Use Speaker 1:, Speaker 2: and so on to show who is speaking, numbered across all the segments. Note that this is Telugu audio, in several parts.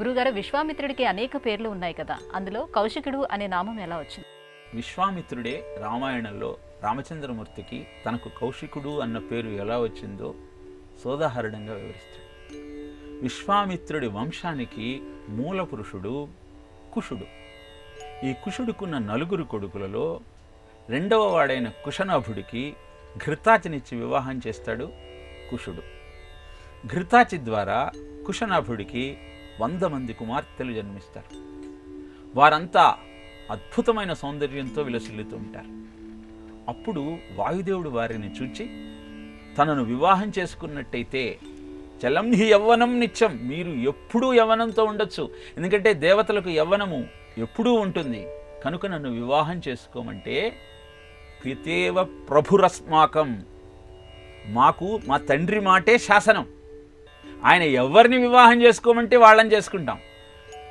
Speaker 1: గురుగారు, విశ్వామిత్రుడికి అనేక పేర్లు ఉన్నాయి కదా, అందులో కౌశికుడు అనే నామం ఎలా వచ్చింది?
Speaker 2: విశ్వామిత్రుడే రామాయణంలో రామచంద్రమూర్తికి తనకు కౌశికుడు అన్న పేరు ఎలా వచ్చిందో సోదాహరణంగా వివరిస్తాడు. విశ్వామిత్రుడి వంశానికి మూల పురుషుడు కుషుడు. ఈ కుషుడుకున్న నలుగురు కొడుకులలో రెండవ వాడైన కుశనాభుడికి ఘృతాచినిచ్చి వివాహం చేస్తాడు కుషుడు. ఘృతాచి ద్వారా కుశనాభుడికి 100 మంది కుమార్తెలు జన్మిస్తారు. వారంతా అద్భుతమైన సౌందర్యంతో విలసిల్లుతూ ఉంటారు. అప్పుడు వాయుదేవుడు వారిని చూచి, తనను వివాహం చేసుకున్నట్టయితే చలం హి యవ్వనం నిత్యం, మీరు ఎప్పుడూ యవ్వనంతో ఉండొచ్చు, ఎందుకంటే దేవతలకు యవ్వనము ఎప్పుడూ ఉంటుంది, కనుక నన్ను వివాహం చేసుకోమంటే పితేవ ప్రభురస్మాకం, మాకు మా తండ్రి మాటే శాసనం, ఆయన ఎవరిని వివాహం చేసుకోమంటే వాళ్ళని చేసుకుంటాం,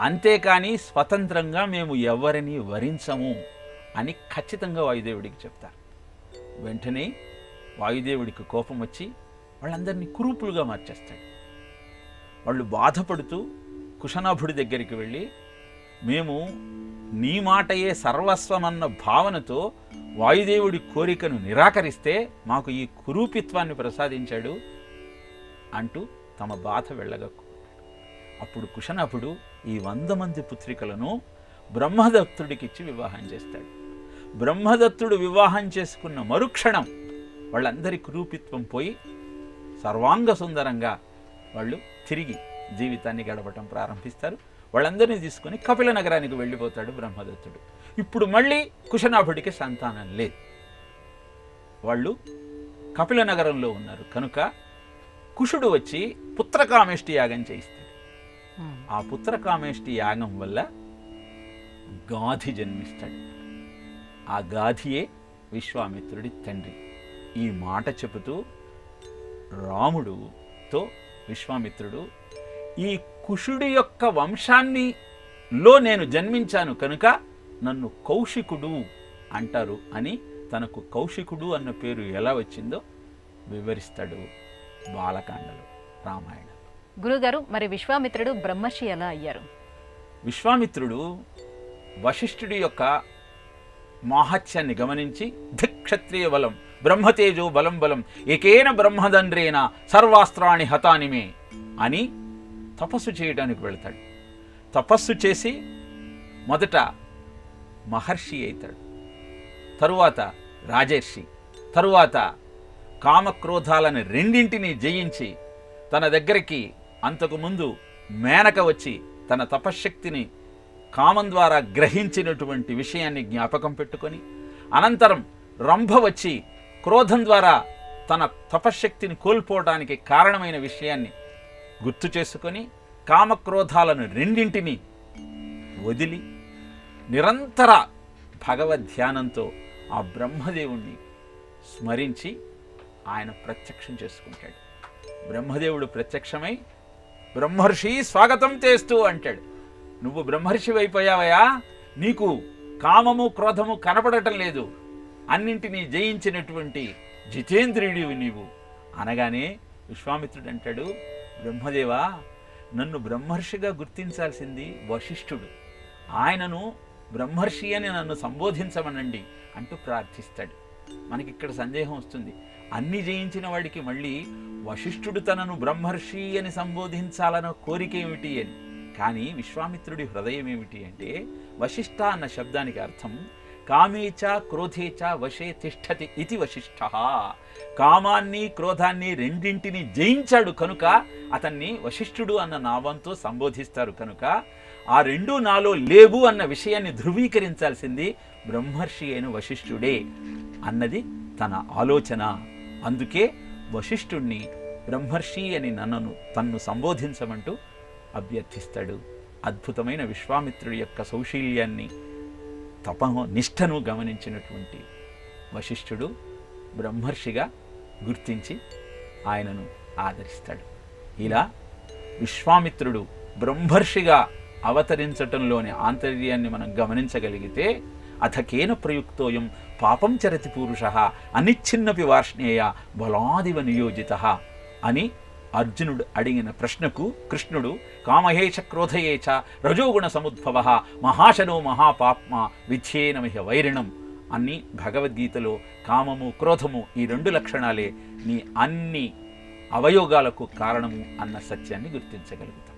Speaker 2: అంతేకాని స్వతంత్రంగా మేము ఎవరిని వరించము అని ఖచ్చితంగా వాయుదేవుడికి చెప్తారు. వెంటనే వాయుదేవుడికి కోపం వచ్చి వాళ్ళందరినీ కురూపులుగా మార్చేస్తాడు. వాళ్ళు బాధపడుతూ కుశనాభుడి దగ్గరికి వెళ్ళి, మేము నీ మాటయే సర్వస్వమన్న భావనతో వాయుదేవుడి కోరికను నిరాకరిస్తే మాకు ఈ కురూపిత్వాన్ని ప్రసాదించాడు అంటూ తమ బాధ వెళ్ళగక్కు. అప్పుడు కుశనాభుడు ఈ 100 మంది పుత్రికలను బ్రహ్మదత్తుడికిచ్చి వివాహం చేస్తాడు. బ్రహ్మదత్తుడు వివాహం చేసుకున్న మరుక్షణం వాళ్ళందరి కురూపిత్వం పోయి సర్వాంగ సుందరంగా వాళ్ళు తిరిగి జీవితాన్ని గడపటం ప్రారంభిస్తారు. వాళ్ళందరినీ తీసుకొని కపిల నగరానికి వెళ్ళిపోతాడు బ్రహ్మదత్తుడు. ఇప్పుడు మళ్ళీ కుశనాభుడికి సంతానం లేదు. వాళ్ళు కపిల నగరంలో ఉన్నారు కనుక కుషుడు వచ్చి పుత్రకామేష్టి యాగం చేయిస్తాడు. ఆ పుత్రకామేష్టి యాగం వల్ల గాధి జన్మిస్తాడు. ఆ గాధియే విశ్వామిత్రుడి తండ్రి. ఈ మాట చెబుతూ రాముడుతో విశ్వామిత్రుడు, ఈ కుషుడి యొక్క వంశాన్నిలో నేను జన్మించాను కనుక నన్ను కౌశికుడు అంటారు అని తనకు కౌశికుడు అన్న పేరు ఎలా వచ్చిందో వివరిస్తాడు బాలకాండలో, రామాయణం.
Speaker 1: గురుగారు, మరి విశ్వామిత్రుడు బ్రహ్మర్షి ఎలా అయ్యారు?
Speaker 2: విశ్వామిత్రుడు వశిష్ఠుడి యొక్క మాహత్యాన్ని గమనించి, ధిక్షత్రియ బలం బ్రహ్మతేజో బలం బలం ఏకేన బ్రహ్మదండ్రేన సర్వాస్త్రాణి హతానిమే అని తపస్సు చేయడానికి వెళ్తాడు. తపస్సు చేసి మొదట మహర్షి అవుతాడు, తరువాత రాజర్షి, తరువాత కామక్రోధాలను రెండింటినీ జయించి తన దగ్గరికి అంతకుముందు మేనక వచ్చి తన తపశ్శక్తిని కామం ద్వారా గ్రహించినటువంటి విషయాన్ని జ్ఞాపకం పెట్టుకొని, అనంతరం రంభ వచ్చి క్రోధం ద్వారా తన తపశ్శక్తిని కోల్పోవడానికి కారణమైన విషయాన్ని గుర్తు చేసుకొని కామక్రోధాలను రెండింటినీ వదిలి నిరంతర భగవద్ధ్యానంతో ఆ బ్రహ్మదేవుణ్ణి స్మరించి ఆయన ప్రత్యక్షం చేసుకుంటాడు. బ్రహ్మదేవుడు ప్రత్యక్షమై, బ్రహ్మర్షి స్వాగతం చేస్తూ అంటాడు, నువ్వు బ్రహ్మర్షి అయిపోయావయా, నీకు కామము క్రోధము కనపడటం లేదు, అన్నింటినీ జయించినటువంటి జితేంద్రియుడివి నీవు అనగానే విశ్వామిత్రుడు అంటాడు, బ్రహ్మదేవా, నన్ను బ్రహ్మర్షిగా గుర్తించాల్సింది వశిష్ఠుడు, ఆయనను బ్రహ్మర్షి అని నన్ను సంబోధించమనండి అంటూ ప్రార్థిస్తాడు. మనకి ఇక్కడ సందేహం వస్తుంది, అన్ని జయించిన వాడికి మళ్ళీ వశిష్ఠుడు తనను బ్రహ్మర్షి అని సంబోధించాలన్న కోరిక ఏమిటి అని. కానీ విశ్వామిత్రుడి హృదయం ఏమిటి అంటే, వశిష్ఠ అన్న శబ్దానికి అర్థం కామేచ క్రోధేచ వశే తిష్టతి ఇది వశిష్ఠ. కామాన్ని క్రోధాన్ని రెండింటిని జయించాడు కనుక అతన్ని వశిష్ఠుడు అన్న నామంతో సంబోధిస్తారు. కనుక ఆ రెండు నాలో లేవు అన్న విషయాన్ని ధృవీకరించాల్సింది బ్రహ్మర్షి అయిన వశిష్ఠుడే అన్నది తన ఆలోచన. అందుకే వశిష్ఠుణ్ణి బ్రహ్మర్షి అని తన్ను సంబోధించమంటూ అభ్యర్థిస్తాడు. అద్భుతమైన విశ్వామిత్రుడి యొక్క సౌశీల్యాన్ని నిష్టను గమనించినటువంటి వశిష్ఠుడు బ్రహ్మర్షిగా గుర్తించి ఆయనను ఆదరిస్తాడు. ఇలా విశ్వామిత్రుడు బ్రహ్మర్షిగా అవతరించటంలోని ఆంతర్యాన్ని మనం గమనించగలిగితే, అథకేన ప్రయుక్తోయం పాపం చరతి పురుష అనిచ్ఛిన్నపి వార్ష్ణేయ బలాదివ నియోజిత అని అర్జునుడు అడిగిన ప్రశ్నకు కృష్ణుడు కామహేచ క్రోధయేచ రజోగుణ సముద్భవ మహాశనో మహాపాప్మ విచ్ఛేనమిహ వైరిణం అన్ని భగవద్గీతలో కామము క్రోధము ఈ 2 లక్షణాలే నీ అన్ని అవయోగాలకు కారణము అన్న సత్యాన్ని గుర్తించగలుగుతాం.